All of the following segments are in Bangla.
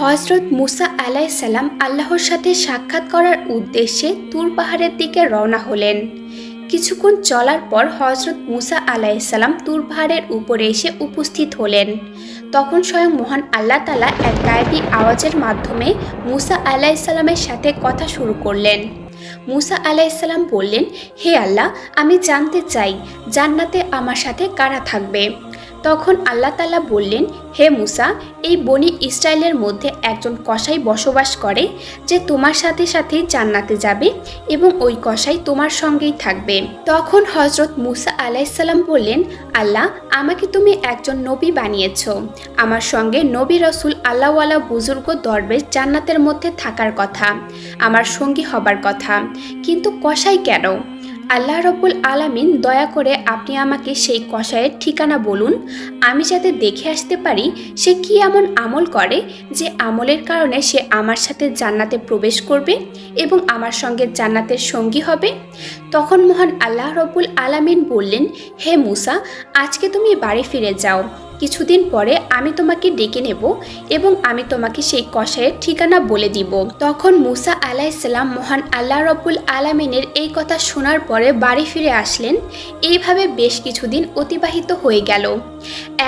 হযরত মুসা আলাইহিস সালাম আল্লাহর সাথে সাক্ষাৎ করার উদ্দেশ্যে তুর পাহাড়ের দিকে রওনা হলেন। কিছুক্ষণ চলার পর হযরত মুসা আলাইহিস সালাম তুর পাহাড়ের উপরে এসে উপস্থিত হলেন। তখন স্বয়ং মহান আল্লাহ তাআলা এক গায়েবী আওয়াজের মাধ্যমে মুসা আলাইহিস সালামের সাথে কথা শুরু করলেন। মুসা আলাইহিস সালাম বললেন, হে আল্লাহ, আমি জানতে চাই জান্নাতে আমার সাথে কারা থাকবে। তখন আল্লাহ তাআলা বললেন, হে মুসা, এই বনি ইসরায়েলের মধ্যে একজন কসাই বসবাস করে যে তোমার সাথে সাথেই জান্নাতে যাবে এবং ওই কসাই তোমার সঙ্গেই থাকবে। তখন হযরত মুসা আলাইহিস সালাম বললেন, আল্লাহ, আমাকে তুমি একজন নবী বানিয়েছ। আমার সঙ্গে নবী রাসূল আল্লাহওয়ালা বুজুর্গ দরবেশ জান্নাতের মধ্যে থাকার কথা, আমার সঙ্গী হবার কথা, কিন্তু কসাই কেন? আল্লাহ রব্বুল আলামিন, দয়া করে আপনি আমাকে সেই কসাইয়ের ঠিকানা বলুন, আমি যাতে দেখে আসতে পারি সে কি এমন আমল করে যে আমলের কারণে সে আমার সাথে জান্নাতে প্রবেশ করবে এবং আমার সঙ্গে জান্নাতের সঙ্গী হবে। তখন মহান আল্লাহ রব্বুল আলামিন বললেন, হে মুসা, আজকে তুমি বাড়ি ফিরে যাও, কিছুদিন পরে আমি তোমাকে ডেকে নেব এবং আমি তোমাকে সেই কসাইয়ের ঠিকানা বলে দিব। তখন মুসা আলাইহিস সালাম মহান আল্লাহ রব্বুল আলামিনের এই কথা শোনার পরে বাড়ি ফিরে আসলেন। এইভাবে বেশ কিছুদিন অতিবাহিত হয়ে গেল।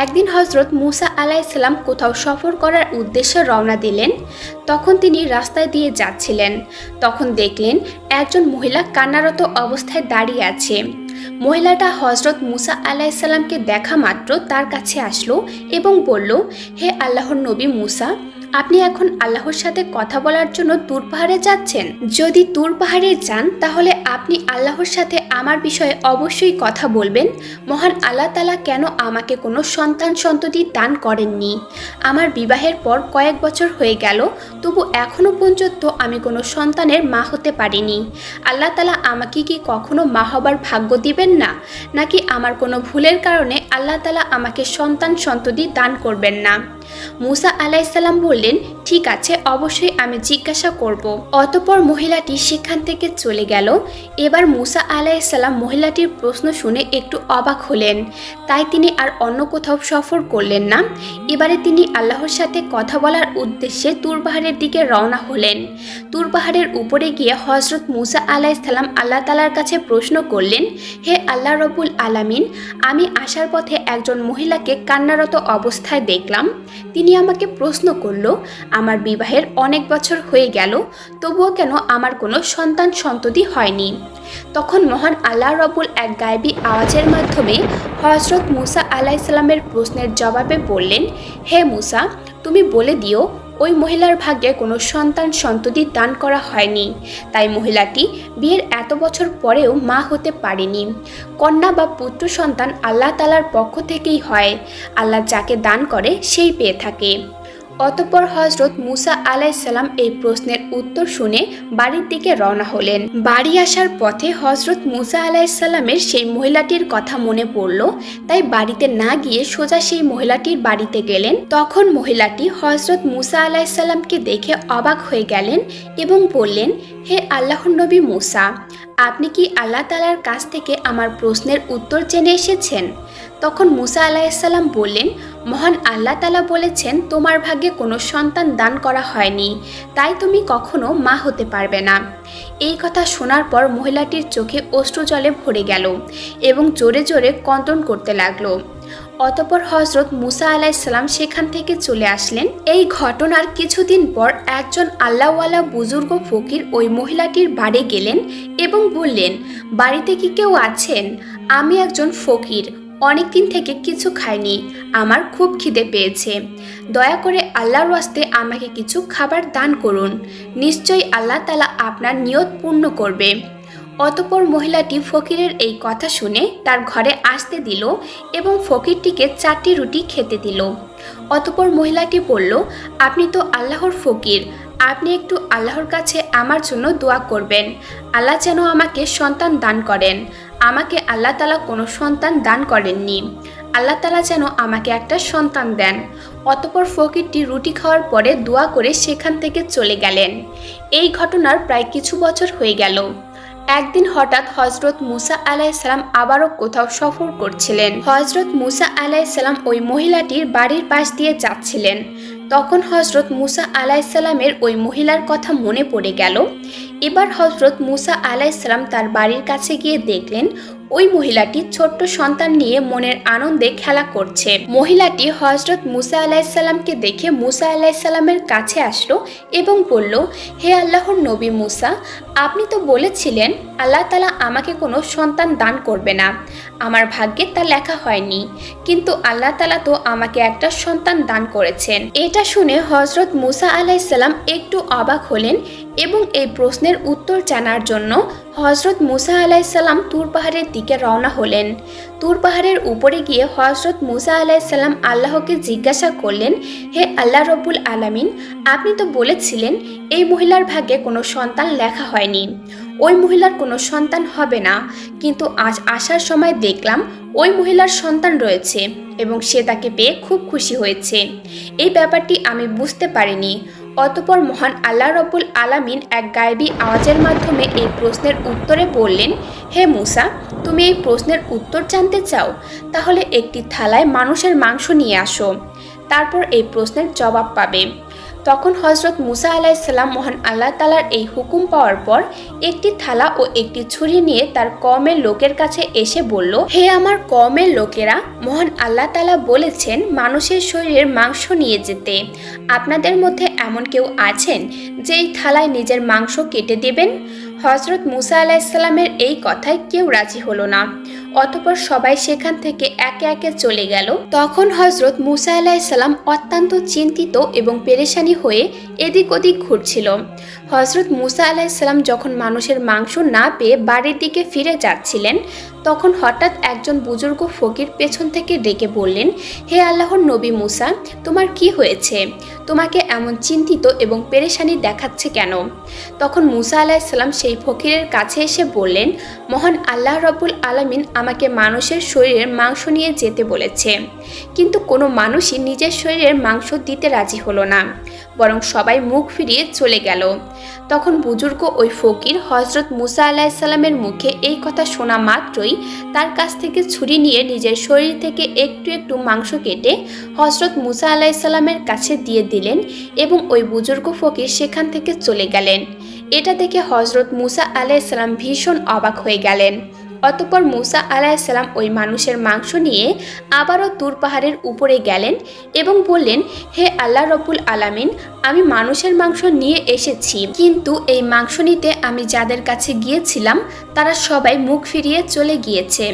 একদিন হযরত মুসা আলাইহিস সালাম কোথাও সফর করার উদ্দেশ্যে রওনা দিলেন। তখন তিনি রাস্তায় দিয়ে যাচ্ছিলেন। তখন দেখলেন একজন মহিলা কান্নারত অবস্থায় দাঁড়িয়ে আছে। মহিলাটা হযরত মুসা আলাইহিস সালামকে দেখা মাত্র তার কাছে আসলো এবং বলল, হে আল্লাহর নবী মুসা, আপনি এখন আল্লাহর সাথে কথা বলার জন্য তুর পাহাড়ে যাচ্ছেন। যদি তুর পাহাড়ে যান তাহলে আপনি আল্লাহর সাথে আমার বিষয়ে অবশ্যই কথা বলবেন। মহান আল্লাহ তাআলা কেন আমাকে কোনো সন্ততি দান করেননি? আমার বিবাহের পর কয়েক বছর হয়ে গেল, তবু এখনো পর্যন্ত আমি কোনো সন্তানের মা হতে পারিনি। আল্লাহ তাআলা আমাকে কি কখনো মা হবার ভাগ্য দিবেন না? নাকি আমার কোনো ভুলের কারণে আল্লাহ তাআলা আমাকে সন্ততি দান করবেন না? মুসা আলাইহিস সালাম বললেন, ঠিক আছে, অবশ্যই আমি জিজ্ঞাসা করব। অতঃপর মহিলাটি সেখান থেকে চলে গেল। এবার মুসা আলাইহিস সালাম মহিলাটির প্রশ্ন শুনে একটু অবাক হলেন, তাই তিনি আর অন্য কোথাও সফর করলেন না। এবারে তিনি আল্লাহর সাথে কথা বলার উদ্দেশ্যে তুর পাহাড়ের দিকে রওনা হলেন। তুর পাহাড়ের উপরে গিয়ে হযরত মুসা আলাইহিস সালাম আল্লাহ তাআলার কাছে প্রশ্ন করলেন, হে আল্লাহ রব্বুল আলামিন, আমি আসার পথে একজন মহিলাকে কান্নারত অবস্থায় দেখলাম। তিনি আমাকে প্রশ্ন করল, আমার বিবাহের অনেক বছর হয়ে গেল, তবুও কেন আমার কোনো সন্ততি হয়নি? তখন মহান আল্লাহ রব্বুল এক গায়েবী আওয়াজের মাধ্যমে হযরত মুসা আলাইহিস সালামের প্রশ্নের জবাবে বললেন, হে মুসা, তুমি বলে দিও ওই মহিলার ভাগ্যে কোনো সন্ততি দান করা হয়নি, তাই মহিলাটি বিয়ের এত বছর পরেও মা হতে পারেনি। কন্যা বা পুত্র সন্তান আল্লাহ তাআলার পক্ষ থেকেই হয়, আল্লাহ যাকে দান করে সেই পেয়ে থাকে। অতঃপর হযরত মুসা আলাইহিস সালাম এই প্রশ্নের উত্তর শুনে বাড়ির দিকে রওনা হলেন। বাড়ি আসার পথে হযরত মুসা আলাইহিস সালামের সেই মহিলাটির কথা মনে পড়ল, তাই বাড়িতে না গিয়ে সোজা সেই মহিলাটির বাড়িতে গেলেন। তখন মহিলাটি হযরত মুসা আলাইহিস সালামকে দেখে অবাক হয়ে গেলেন এবং বললেন, হে আল্লাহর নবী মুসা, আপনি কি আল্লাহ তাআলার কাছ থেকে আমার প্রশ্নের উত্তর জেনে এসেছেন? তখন মুসা আলাইহিস সালাম বললেন, মহান আল্লাহ তাআলা বলেছেন তোমার ভাগ্যে কোনো সন্তান দান করা হয়নি, তাই তুমি কখনো মা হতে পারবে না। এই কথা শোনার পর মহিলাটির চোখে অশ্রুজলে ভরে গেল এবং জোরে জোরে ক্রন্দন করতে লাগলো। অতঃপর হযরত মুসা আলাইহিস সালাম সেখান থেকে চলে আসলেন। এই ঘটনার কিছুদিন পর একজন আল্লাহওয়ালা বুজুর্গ ফকির ওই মহিলাটির বাড়ি গেলেন এবং বললেন, বাড়িতে কি কেউ আছেন? আমি একজন ফকির, অনেকদিন থেকে কিছু খাইনি, আমার খুব খিদে পেয়েছে, দয়া করে আল্লাহর ওয়াস্তে আমাকে কিছু খাবার দান করুন, নিশ্চয়ই আল্লাহ তাআলা আপনার নিয়ত পূর্ণ করবে। অতঃপর মহিলাটি ফকিরের এই কথা শুনে তার ঘরে আসতে দিল এবং ফকিরটিকে 4টি রুটি খেতে দিল। অতঃপর মহিলাটি বলল, আপনি তো আল্লাহর ফকির, আপনি একটু আল্লাহর কাছে আমার জন্য দোয়া করবেন, আল্লাহ যেন আমাকে সন্তান দান করেন। আমাকে আল্লাহ তাআলা কোনো সন্তান দান করেননি, আল্লাহ তাআলা যেন আমাকে একটা সন্তান দেন। অতঃপর ফকিরটি রুটি খাওয়ার পরে দোয়া করে সেখান থেকে চলে গেলেন। এই ঘটনার প্রায় কিছু বছর হয়ে গেল। একদিন হঠাৎ হজরত মুসা আলাইসাল্লাম আবারও কোথাও সফর করছিলেন। হজরত মুসা আলাইসাল্লাম ওই মহিলাটির বাড়ির পাশ দিয়ে যাচ্ছিলেন। তখন হজরত মুসা আলাইসাল্লামের ওই মহিলার কথা মনে পড়ে গেল। এবার হজরত মুসা আলাইসাল্লাম তার বাড়ির কাছে গিয়ে দেখলেন ওই মহিলাটি ছোট্ট সন্তান নিয়ে মনের আনন্দে খেলা করছে। মহিলাটি হজরত মুসা আলাইসাল্লামকে দেখে মুসা আলাইসাল্লামের কাছে আসলো এবং বলল, হে আল্লাহর নবী মুসা, আপনি তো বলেছিলেন আল্লাহ তাআলা আমাকে কোনো সন্তান দান করবে না, আমার ভাগ্যে তা লেখা হয়নি, কিন্তু আল্লাহ তাআলা তো আমাকে একটা সন্তান দান করেছেন। এটা শুনে হজরত মুসা আলাইসাল্লাম একটু অবাক হলেন এবং এই প্রশ্নের উত্তর জানার জন্য হজরত মুসা আলাইসাল্লাম তুর পাহাড়ের দিকে রওনা হলেন। তুর পাহাড়ের উপরে গিয়ে হজরত মুসা আলাইসাল্লাম আল্লাহকে জিজ্ঞাসা করলেন, হে আল্লাহ রব্বুল আলামিন, আপনি তো বলেছিলেন এই মহিলার ভাগ্যে কোনো সন্তান লেখা হয়নি, ওই মহিলার কোনো সন্তান হবে না, কিন্তু আজ আসার সময় দেখলাম ওই মহিলার সন্তান রয়েছে এবং সে তাকে পেয়ে খুব খুশি হয়েছে। এই ব্যাপারটি আমি বুঝতে পারিনি। অতঃপর মহান আল্লাহ রব্বুল আলামিন এক গায়েবী আওয়াজের মাধ্যমে এই প্রশ্নের উত্তরে বললেন, হে মুসা, তুমি এই প্রশ্নের উত্তর জানতে চাও? তাহলে একটি থালায় মানুষের মাংস নিয়ে আসো, তারপর এই প্রশ্নের জবাব পাবে। তখন হজরত মুসা আলাইসাল্লাম মহান আল্লাহ তাআলার এই হুকুম পাওয়ার পর একটি থালা ও একটি ছুরি নিয়ে তার কওমের লোকের কাছে এসে বলল, হে আমার কওমের লোকেরা, মহান আল্লাহ তাআলা বলেছেন মানুষের শরীরের মাংস নিয়ে যেতে। আপনাদের মধ্যে এমন কেউ আছেন যে এই থালায় নিজের মাংস কেটে দেবেন? হজরত মুসা আলাইসাল্লামের এই কথায় কেউ রাজি হলো না। অতঃপর সবাই সেখান থেকে একে একে চলে গেল। তখন হজরত মুসা আলাইসাল্লাম অত্যন্ত চিন্তিত এবং পেরেশানি হয়ে এদিক ওদিক ঘুরছিল। হজরত মুসা আলাইসাল্লাম যখন মানুষের মাংস না পেয়ে বাড়ির দিকে ফিরে যাচ্ছিলেন, তখন হঠাৎ একজন বুজুর্গ ফকির পেছন থেকে ডেকে বললেন, হে আল্লাহর নবী মুসা, তোমার কি হয়েছে? তোমাকে এমন চিন্তিত এবং পেরেশানি দেখাচ্ছে কেন? তখন মুসা আলাইসাল্লাম সেই ফকিরের কাছে এসে বললেন, মহান আল্লাহ রব্বুল আলামিন আমাকে মানুষের শরীরের মাংস নিয়ে যেতে বলেছে, কিন্তু কোনো মানুষই নিজের শরীরের মাংস দিতে রাজি হলো না, বরং সবাই মুখ ফিরিয়ে চলে গেল। তখন বুজুর্গ ওই ফকির হজরত মুসা আলাইসাল্লামের মুখে এই কথা শোনা মাত্রই তার কাছ থেকে ছুরি নিয়ে নিজের শরীর থেকে একটু একটু মাংস কেটে হজরত মুসা আলাইসাল্লামের কাছে দিয়ে দিলেন এবং ওই বুজুর্গ ফকির সেখান থেকে চলে গেলেন। এটা দেখে হজরত মুসা আলাইসাল্লাম ভীষণ অবাক হয়ে গেলেন। অতঃপর মুসা আলাইসাল্লাম ওই মানুষের মাংস নিয়ে আবারও তুর পাহাড়ের উপরে গেলেন এবং বললেন, হে আল্লাহ রব্বুল আলামিন, আমি মানুষের মাংস নিয়ে এসেছি, কিন্তু এই মাংস নিতে আমি যাদের কাছে গিয়েছিলাম তারা সবাই মুখ ফিরিয়ে চলে গিয়েছে।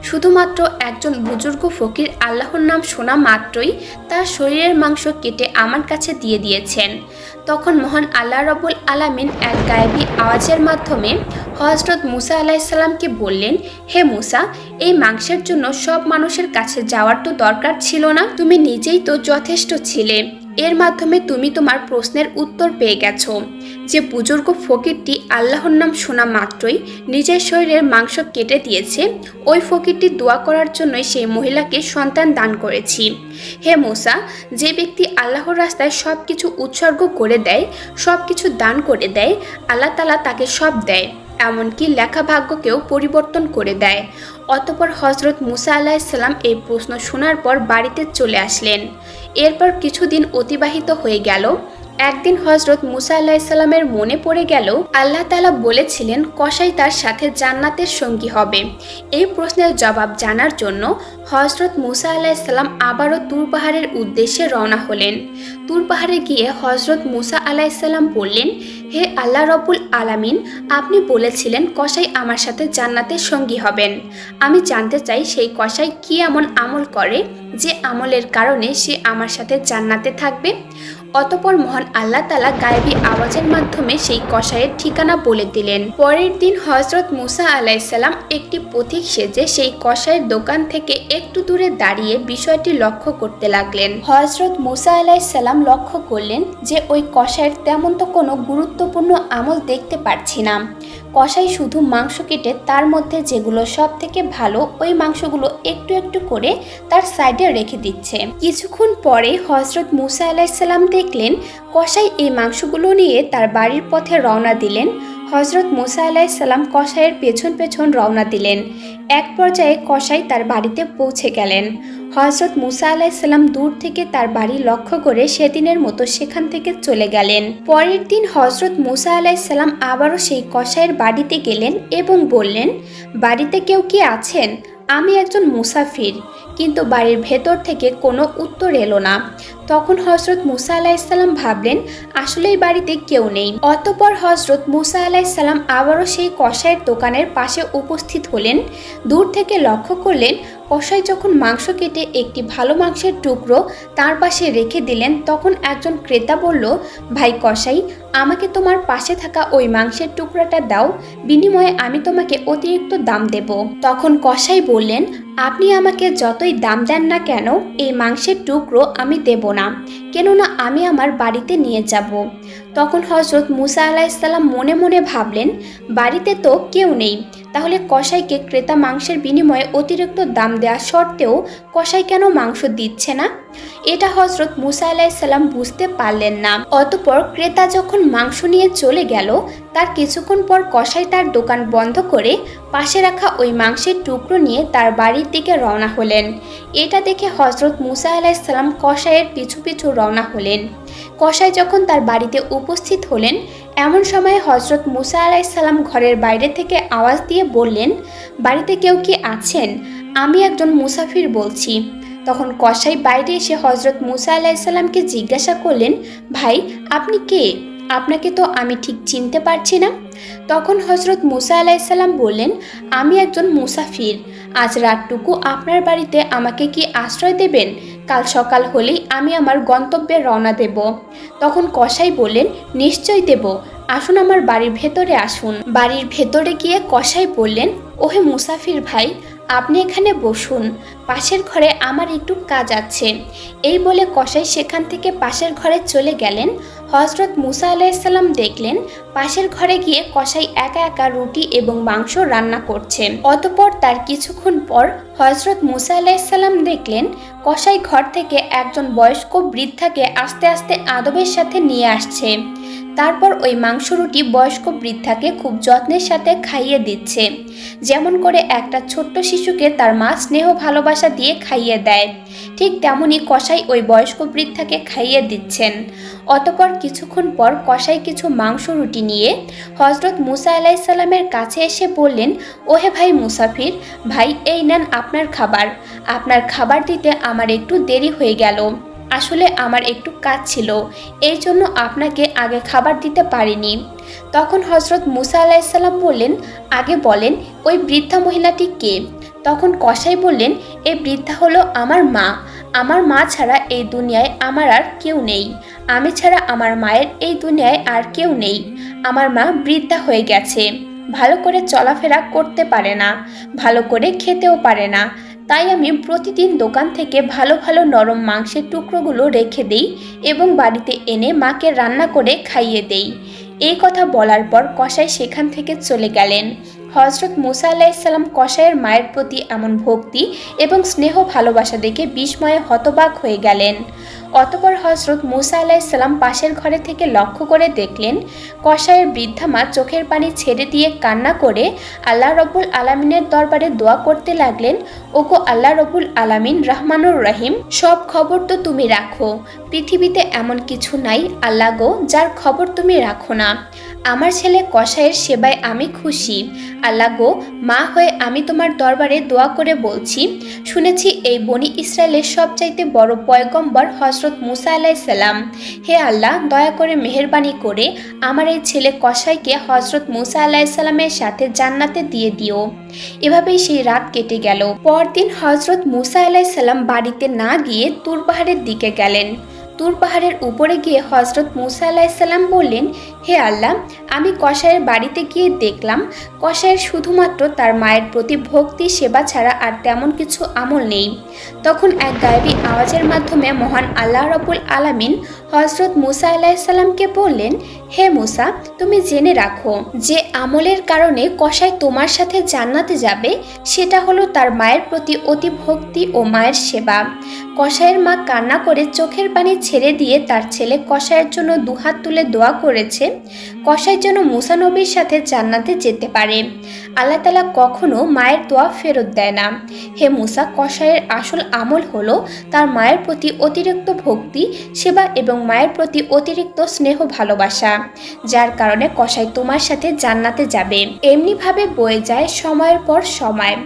শুধুমাত্র একজন বুজুর্গ ফকির আল্লাহর নাম শোনা মাত্রই তার শরীরের মাংস কেটে আমার কাছে দিয়ে দিয়েছেন। তখন মহান আল্লাহ রব্বুল আলামিন এক গায়েবী আওয়াজের মাধ্যমে হজরত মুসা আলাইসাল্লামকে বললেন, হে মুসা, এই মাংসের জন্য সব মানুষের কাছে যাওয়ার তো দরকার ছিল না, তুমি নিজেই তো যথেষ্ট ছিলে। এর মাধ্যমে তুমি তোমার প্রশ্নের উত্তর পেয়ে গেছো। যে বুজুর্গ ফকিরটি আল্লাহর নাম শোনা মাত্রই নিজের শরীরের মাংস কেটে দিয়েছে, ওই ফকিরটি দোয়া করার জন্যই সেই মহিলাকে সন্তান দান করেছি। হে মুসা, যে ব্যক্তি আল্লাহর রাস্তায় সব কিছু উৎসর্গ করে দেয়, সব কিছু দান করে দেয়, আল্লাহ তাআলা তাকে সব দেয়, এমনকি লেখা ভাগ্যকেও পরিবর্তন করে দেয়। অতঃপর হজরত মুসা আলাইসাল্লাম এই প্রশ্ন শোনার পর বাড়িতে চলে আসলেন। এরপর কিছুদিন অতিবাহিত হয়ে গেল। একদিন হজরত মুসা আলাইসাল্লামের মনে পড়ে গেল আল্লাহ তাআলা বলেছিলেন কসাই তার সাথে জান্নাতের সঙ্গী হবে। এই প্রশ্নের জবাব জানার জন্য হজরত মুসা আলাইসাল্লাম আবারও তুর পাহাড়ের উদ্দেশ্যে রওনা হলেন। তুর পাহাড়ে গিয়ে হজরত মুসা আলাইসাল্লাম বললেন, হে আল্লাহ রব্বুল আলামিন, আপনি বলেছিলেন কসাই আমার সাথে জান্নাতের সঙ্গী হবেন। আমি জানতে চাই সেই কসাই কি এমন আমল করে যে আমলের কারণে সে আমার সাথে জান্নাতে থাকবে। অতঃপর মহান আল্লাহ তাআলা গায়েবী আওয়াজের মাধ্যমে সেই কসাইয়ের ঠিকানা বলে দিলেন। পরের দিন হজরত মুসা আলাইসাল্লাম একটি পথিক সেজে সেই কসাইয়ের দোকান থেকে একটু দূরে দাঁড়িয়ে বিষয়টি লক্ষ্য করতে লাগলেন। হজরত মুসা আলাইসাল্লাম লক্ষ্য করলেন যে ওই কসাইয়ের তেমন তো কোনো গুরুত্বপূর্ণ আমল দেখতে পাচ্ছি না। কসাই শুধু মাংস কেটে তার মধ্যে যেগুলো সব থেকে ভালো ওই মাংসগুলো একটু একটু করে তার সাইডে রেখে দিচ্ছে। কিছুক্ষণ পরে হজরত মুসা আলাইসাল্লাম দেখলেন কসাই এই মাংসগুলো নিয়ে তার বাড়ির পথে রওনা দিলেন। হযরত মুসা আলাইহিসসালাম কসাইয়ের পেছন পেছন রওনা দিলেন। এক পর্যায়ে কসাই তার বাড়িতে পৌঁছে গেলেন। হযরত মুসা আলাইহিসসালাম দূর থেকে তার বাড়ি লক্ষ্য করে সেদিনের মতো সেখান থেকে চলে গেলেন। পরের দিন হযরত মুসা আলাইহিসসালাম আবারও সেই কসাইয়ের বাড়িতে গেলেন এবং বললেন, বাড়িতে কেউ কি আছেন? আমি একজন মুসাফির। কিন্তু বাড়ির ভেতর থেকে কোনো উত্তর এলো না। তখন হযরত মুসা আলাইহিসসালাম ভাবলেন আসলেই বাড়িতে কেউ নেই। অতঃপর হযরত মুসা আলাইহিসসালাম আবারও সেই কসাইয়ের দোকানের পাশে উপস্থিত হলেন। দূর থেকে লক্ষ্য করলেন কসাই যখন মাংস কেটে একটি ভালো মাংসের টুকরো তার পাশে রেখে দিলেন, তখন একজন ক্রেতা বলল, ভাই কসাই, আমাকে তোমার পাশে থাকা ওই মাংসের টুকরাটা দাও, বিনিময়ে আমি তোমাকে অতিরিক্ত দাম দেব। তখন কসাই বললেন, আপনি আমাকে যতই দাম দেন না কেন এই মাংসের টুকরো আমি দেব না, কেননা আমি আমার বাড়িতে নিয়ে যাব। তখন হযরত মুসা আলাইহিসসালাম মনে মনে ভাবলেন, বাড়িতে তো কেউ নেই, তাহলে কসাইকে ক্রেতা মাংসের বিনিময়ে অতিরিক্ত দাম দেওয়া সত্ত্বেও কসাই কেন মাংস দিচ্ছে না? এটা হযরত মুসা আলাইহিসসালাম বুঝতে পারলেন না। অতঃপর ক্রেতা যখন মাংস নিয়ে চলে গেল, তার কিছুক্ষণ পর কসাই তার দোকান বন্ধ করে পাশে রাখা ওই মাংসের টুকরো নিয়ে তার বাড়ির দিকে রওনা হলেন। এটা দেখে হযরত মুসা আলাইহিসসালাম কসাইয়ের পিছু পিছু রওনা হলেন। কসাই যখন তার বাড়িতে উপস্থিত হলেন, এমন সময় হযরত মুসা আলাইহিসসালাম ঘরের বাইরে থেকে আওয়াজ দিয়ে বললেন, বাড়িতে কেউ কি আছেন? আমি একজন মুসাফির বলছি। তখন কসাই বাইরে এসে হযরত মুসা আলাইহিসসালামকে জিজ্ঞাসা করলেন, ভাই আপনি কে? আপনাকে তো আমি ঠিক চিনতে পারছি না। তখন হযরত মুসা আলাইহিসসালাম বললেন, আমি একজন মুসাফির। আজ রাতটুকু আপনার বাড়িতে আমাকে কি আশ্রয় দেবেন? কাল সকাল হলেই আমি আমার গন্তব্যে রওনা দেব। তখন কসাই বললেন, নিশ্চয় দেব, আসুন আমার বাড়ির ভেতরে আসুন। বাড়ির ভেতরে গিয়ে কসাই বললেন, ওহে মুসাফির ভাই, আপনি এখানে বসুন, পাশের ঘরে আমার একটু কাজ আছে। এই বলে কসাই সেখান থেকে পাশের ঘরে চলে গেলেন। হযরত মুসা আলাইহিসসালাম দেখলেন পাশের ঘরে গিয়ে কসাই একা একা রুটি এবং মাংস রান্না করছে। অতঃপর তার কিছুক্ষণ পর হযরত মুসা আলাইহিসসালাম দেখলেন কসাই ঘর থেকে একজন বয়স্ক বৃদ্ধাকে আস্তে আস্তে আদবের সাথে নিয়ে আসছে। তারপর ওই মাংস রুটি বয়স্ক বৃদ্ধাকে খুব যত্নের সাথে খাইয়ে দিচ্ছে, যেমন করে একটা ছোট্ট শিশুকে তার মা স্নেহ ভালোবাসা দিয়ে খাইয়ে দেয়, ঠিক তেমনি কসাই ওই বয়স্ক বৃদ্ধাকে খাইয়ে দিচ্ছেন। অতঃপর কিছুক্ষণ পর কসাই কিছু মাংস রুটি নিয়ে হযরত মুসা আলাইহিসসালামের কাছে এসে বললেন, ওহে ভাই মুসাফির ভাই, এই নেন আপনার খাবার। আপনার খাবার দিতে আমার একটু দেরি হয়ে গেল, আসলে আমার একটু কাজ ছিল, এই জন্য আপনাকে আগে খাবার দিতে পারিনি। তখন হযরত মুসা আলাইহিসসালাম বললেন, আগে বলেন ওই বৃদ্ধা মহিলাটি কে? তখন কসাই বললেন, এই বৃদ্ধা হলো আমার মা। আমার মা ছাড়া এই দুনিয়ায় আমার আর কেউ নেই। আমি ছাড়া আমার মায়ের এই দুনিয়ায় আর কেউ নেই। আমার মা বৃদ্ধা হয়ে গেছে, ভালো করে চলাফেরা করতে পারে না, ভালো করে খেতেও পারে না। তাই আমি প্রতিদিন দোকান থেকে ভালো ভালো নরম মাংসের টুকরোগুলো রেখে দেই এবং বাড়িতে এনে মাকে রান্না করে খাইয়ে দেই। এই কথা বলার পর কসাই সেখান থেকে চলে গেলেন। হযরত মুসা আলাইহিসসালাম কসাইয়ের মায়ের প্রতি এমন ভক্তি এবং স্নেহ ভালোবাসা দেখে বিস্ময়ে হতবাক হয়ে গেলেন। অতঃপর হযরত মুসা আলাইহিসসালাম পাশের ঘরে থেকে লক্ষ্য করে দেখলেন কসাইয়ের বৃদ্ধা মা চোখের পানি ছেড়ে দিয়ে কান্না করে আল্লাহ রব্বুল আলামিনের দরবারে দোয়া করতে লাগলেন, ওগো আল্লাহ রব্বুল আলামিন রহমানুর রহিম, সব খবর তো তুমি রাখো, পৃথিবীতে এমন কিছু নাই আল্লাহ গো যার খবর তুমি রাখো না। আমার ছেলে কসাইয়ের সেবায় আমি খুশি। আল্লাহ গো, মা হয়ে আমি তোমার দরবারে দোয়া করে বলছি, শুনেছি এই বনি ইসরায়েলের সবচাইতে বড় পয়গম্বর হযরত মুসা আলাইহিসসালাম। হে আল্লাহ, দয়া করে মেহেরবানি করে আমার এই ছেলে কসাইকে হযরত মুসা আলাইহিসসালামের সাথে জান্নাতে দিয়ে দিও। এভাবেই সেই রাত কেটে গেল। পরদিন হযরত মুসা আলাইহিসসালাম বাড়িতে না গিয়ে তুর পাহাড়ের দিকে গেলেন। তুর পাহাড়ের উপরে গিয়ে হযরত মুসা আলাইহিসসালাম বললেন, হে আল্লাহ, আমি কসাইয়ের বাড়িতে গিয়ে দেখলাম কসাইয়ের শুধুমাত্র তার মায়ের প্রতি ভক্তি সেবা ছাড়া আর তেমন কিছু আমল নেই। তখন এক গায়েবী আওয়াজের মাধ্যমে মহান আল্লাহ রব্বুল আলামিন হযরত মুসা আলাইহিসসালামকে বললেন, হে মুসা, তুমি জেনে রাখো যে আমলের কারণে কসাই তোমার সাথে জান্নাতে যাবে সেটা হলো তার মায়ের প্রতি অতি ভক্তি ও মায়ের সেবা। কসাইয়ের মা কান্না করে চোখের পানি ছেড়ে দিয়ে তার ছেলে কসাইয়ের জন্য দুহাত তুলে দোয়া করেছে কসাই যেন মুসা নবীর সাথে জান্নাতে যেতে পারে। আল্লাহ তাআলা কখনো মায়ের দোয়া ফেরত দেয় না। হে মুসা, কসাইয়ের আসল আমল হলো তার মায়ের প্রতি অতিরিক্ত ভক্তি, সেবা এবং মায়ের প্রতি অতিরিক্ত স্নেহ ভালোবাসা, যার কারণে কসাই তোমার সাথে জান্নাতে যাবে। এমনিভাবে বয়ে যায় সময়ের পর সময়।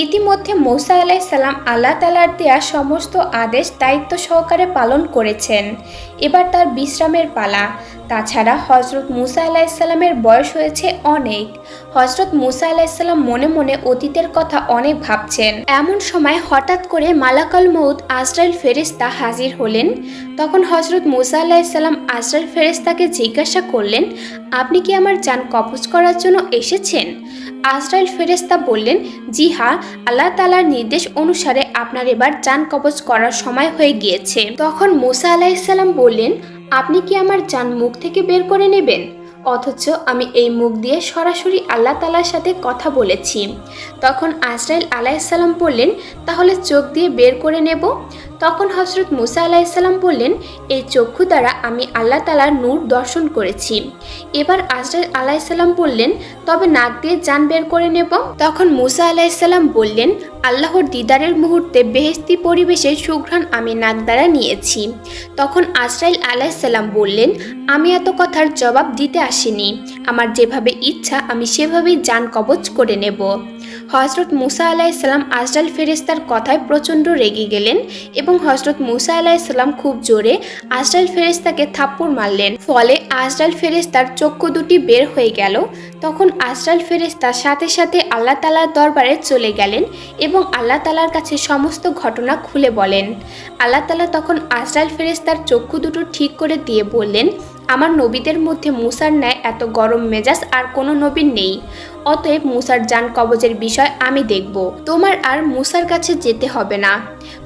ইতিমধ্যে মূসা আলাইহিস সালাম আল্লাহ তাআলার দেয়া সমস্ত আদেশ দায়িত্ব সহকারে পালন করেছেন। এবার তার বিশ্রামের পালা। তাছাড়া হজরত মূসা আলাইহিস সালামের বয়স হয়েছে অনেক। হজরত মূসা আলাইহিস সালাম মনে মনে অতীতের কথা অনেক ভাবছেন। এমন সময় হঠাৎ করে মালাকুল মউত আজরাইল ফেরেশতা হাজির হলেন। তখন হজরত মূসা আলাইহিস সালাম আজরাইল ফেরেশতাকে জিজ্ঞাসা করলেন, আপনি কি আমার জান কবজ করার জন্য এসেছেন? আজরাইল ফেরেশতা বললেন, জি হ্যাঁ, আল্লাহ তাআলার নির্দেশ অনুসারে আপনার এবার জান কবজ করার সময় হয়ে গিয়েছে। তখন মূসা আলাইহিস সালাম বললেন, আপনি কি আমার জান মুখ থেকে বের করে নেবেন? অথচ আমি এই মুখ দিয়ে সরাসরি আল্লাহ তাআলার সাথে কথা বলেছি। তখন আজরাইল আলাইহিস সালাম বললেন, তাহলে চোখ দিয়ে বের করে নেব। তখন হযরত মূসা আলাইহিস সালাম বললেন, এই চক্ষু দ্বারা আমি আল্লাহ তাআলার নূর দর্শন করেছি। এবার আজরাইল আলাইহিস সালাম বললেন, তবে নাক দিয়ে জান বের করে নেব। তখন মূসা আলাইহিস সালাম বললেন, আল্লাহর দিদারের মুহূর্তে বেহেশতি পরিবেশের সুঘ্রাণ আমি নাক দ্বারা নিয়েছি। তখন আজরাইল আলাইহিস সালাম বললেন, আমি এত কথার জবাব দিতে আসিনি, আমার যেভাবে ইচ্ছা আমি সেভাবেই জান কবজ করে নেব। হযরত মূসা আলাইহিস সালাম আজরাইল ফেরেশতার কথায় প্রচণ্ড রেগে গেলেন এবং হযরত মূসা আলাইহিস সালাম খুব জোরে আজরাইল ফেরেশতাকে থাপ্পড় মারলেন। ফলে আজরাইল ফেরেশতার চক্ষু দুটি বের হয়ে গেল। তখন আজরাইল ফেরেশতা সাথে সাথে আল্লাহ তাআলার দরবারে চলে গেলেন এবং আল্লাহ তাআলার কাছে সমস্ত ঘটনা খুলে বলেন। আল্লাহ তাআলা তখন আজরাইল ফেরেশতার চক্ষু দুটো ঠিক করে দিয়ে বললেন, আমার নবীদের মধ্যে মূসার ন্যায় এত গরম মেজাজ আর কোনো নবীর নেই। অতএব মূসার জান কবজের বিষয় আমি দেখব, তোমার আর মূসার কাছে যেতে হবে না।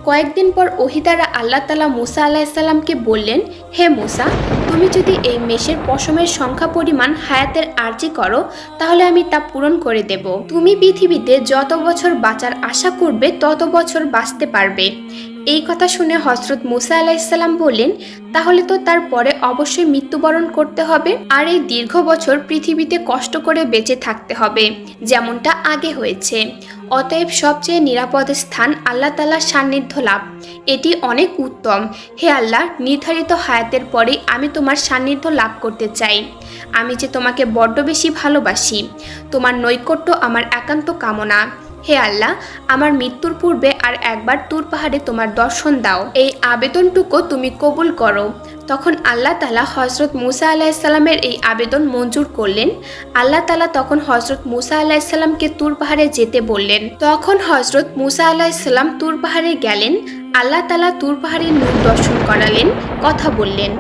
কয়েকদিন পর ওহী দ্বারা আল্লাহ তাআলা মূসা আলাইহিস সালামকে বললেন, হে মূসা, তুমি যদি এই মেষের পশমের সংখ্যা পরিমাণ হায়াতের আরজি করো তাহলে আমি তা পূরণ করে দেব। তুমি পৃথিবীতে যত বছর বাঁচার আশা করবে তত বছর বাঁচতে পারবে। এই কথা শুনে হযরত মূসা আলাইহিস সালাম বললেন, তাহলে তো তারপরে অবশ্যই মৃত্যুবরণ করতে হবে আর এই দীর্ঘ বছর পৃথিবীতে কষ্ট করে বেঁচে থাকতে হবে যেমনটা আগে হয়েছে। অতএব সবচেয়ে নিরাপদ স্থান আল্লাহ তাআলার সান্নিধ্য লাভ, এটি অনেক উত্তম। হে আল্লাহ, নির্ধারিত হায়াতের পরেই আমি তোমার সান্নিধ্য লাভ করতে চাই। আমি যে তোমাকে বড্ড বেশি ভালোবাসি, তোমার নৈকট্য আমার একান্ত কামনা। হে আল্লাহ, আমার মৃত্যুর পূর্বে আর একবার তুর পাহাড়ে তোমার দর্শন দাও, এই আবেদনটুকু তুমি কবুল করো। তখন আল্লাহ তাআলা হযরত মূসা আলাইহিস সালামের এই আবেদন মঞ্জুর করলেন। আল্লাহ তাআলা তখন হযরত মূসা আলাইহিস সালামকে তুর পাহাড়ে যেতে বললেন। তখন হযরত মূসা আলাইহিস সালাম তুর পাহাড়ে গেলেন। আল্লাহ তাআলা তুর পাহাড়ের নূর দর্শন করালেন, কথা বললেন।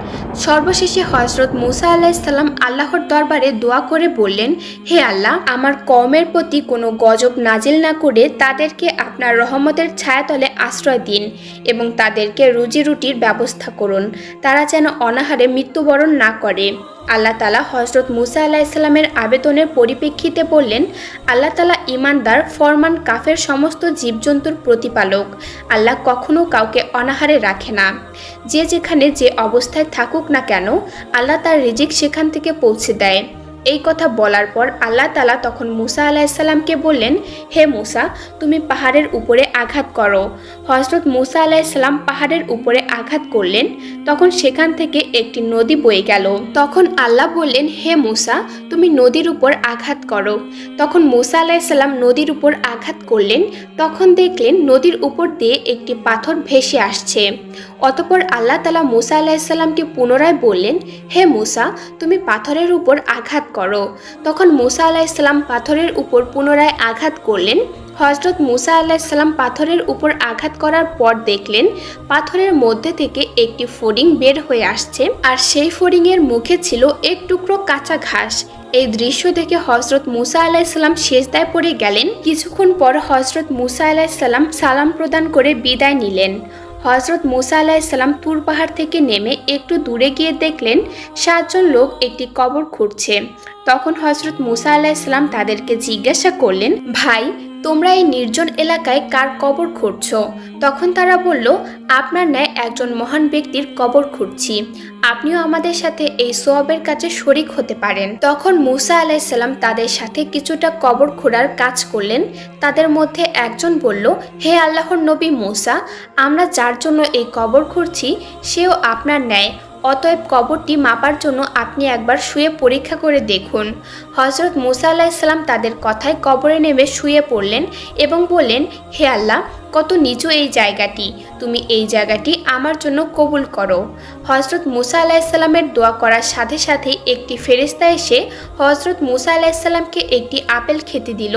সর্বশেষে হযরত মূসা আলাইহিস সালাম আল্লাহর দরবারে দোয়া করে বললেন, হে আল্লাহ, আমার কওমের প্রতি কোনো গজব নাজিল না করে তাদেরকে আপনার রহমতের ছায়াতলে আশ্রয় দিন এবং তাদেরকে রুজি রুটির ব্যবস্থা করুন, তারা যেন অনাহারে মৃত্যুবরণ না করে। আল্লাহ তাআলা হযরত মূসা আলাইহিস সালামের আবেদনের পরিপ্রেক্ষিতে বললেন, আল্লাহ তাআলা ঈমানদার, ফরমান কাফের সমস্ত জীবজন্তুর প্রতিপালক। আল্লাহ কখনো কাউকে অনাহারে রাখে না। যে যেখানে যে অবস্থায় থাকুক না কেন, আল্লাহ তার রিজিক সেখান থেকে পৌঁছে দেয়। এই কথা বলার পর আল্লাহ তাআলা তখন মূসা আলাইহিস সালামকে বললেন, হে মূসা, তুমি পাহাড়ের উপরে আঘাত করো। হযরত মূসা আলাইহিস সালাম পাহাড়ের উপরে আঘাত করলেন। তখন সেখান থেকে একটি নদী বয়ে গেল। তখন আল্লাহ বললেন, হে মূসা, তুমি নদীর উপর আঘাত করো। তখন মূসা আলাইহিস সালাম নদীর উপর আঘাত করলেন। তখন দেখলেন নদীর উপর দিয়ে একটি পাথর ভেসে আসছে। অতঃপর আল্লাহ তাআলা মূসা আলাইহিস সালামকে পুনরায় বললেন, হে মূসা, তুমি পাথরের উপর আঘাত করো। তখন মূসা আলাইহিস সালাম পাথরের উপর পুনরায় আঘাত করলেন। হযরত মূসা আলাইহিস সালাম পাথরের উপর আঘাত করার পর দেখলেন পাথরের মধ্যে থেকে একটি ফড়িং বের হয়ে আসছে, আর সেই ফড়িংয়ের মুখে ছিল এক টুকরো কাঁচা ঘাস। এই দৃশ্য দেখে হযরত মূসা আলাইহিস সালাম সিজদায় পড়ে গেলেন। কিছুক্ষণ পর হযরত মূসা আলাইহিস সালাম সালাম প্রদান করে বিদায় নিলেন। হযরত মূসা আলাইহিস সালাম তুর পাহাড় থেকে নেমে একটু দূরে গিয়ে দেখলেন 7 জন লোক একটি কবর খুঁড়ছে। তখন হযরত মূসা আলাইহিস সালাম তাদেরকে জিজ্ঞাসা করলেন, ভাই, তোমরা এই নির্জন এলাকায় কার কবর খুঁড়ছো? তখন তারা বলল, আপনার ন্যায় একজন মহান ব্যক্তির কবর খুঁড়ছি। আপনিও আমাদের সাথে এই সোয়াবের কাজে শরিক হতে পারেন। তখন মুসা আলাইসাল্লাম তাদের সাথে কিছুটা কবর খোঁড়ার কাজ করলেন। তাদের মধ্যে একজন বলল, হে আল্লাহর নবী মুসা, আমরা যার জন্য এই কবর খুঁড়ছি সেও আপনার ন্যায়, অতএব কবরটি মাপার জন্য আপনি একবার শুয়ে পরীক্ষা করে দেখুন। হজরত মুসা আলাইসাল্লাম তাদের কথায় কবরে নেমে শুয়ে পড়লেন এবং বললেন, হে আল্লাহ, কত নিচু এই জায়গাটি, তুমি এই জায়গাটি আমার জন্য কবুল করো। হজরত মুসা আলাইসাল্লামের দোয়া করার সাথে সাথেই একটি ফেরেশতা এসে হজরত মুসা আলাইসাল্লামকে একটি আপেল খেতে দিল।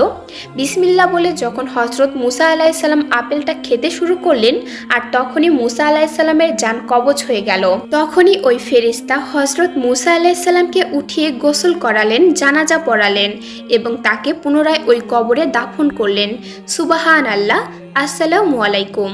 বিসমিল্লাহ বলে যখন হজরত মুসা আলাইসাল্লাম আপেলটা খেতে শুরু করলেন, আর তখনই মুসা আলাইসাল্লামের জান কবজ হয়ে গেল। তখনই ওই ফেরেশতা হজরত মুসা আলাইসাল্লামকে উঠিয়ে গোসল করালেন, জানাজা পড়ালেন এবং তাকে পুনরায় ওই কবরে দাফন করলেন। সুবহান আল্লাহ। আসসালামু আলাইকুম।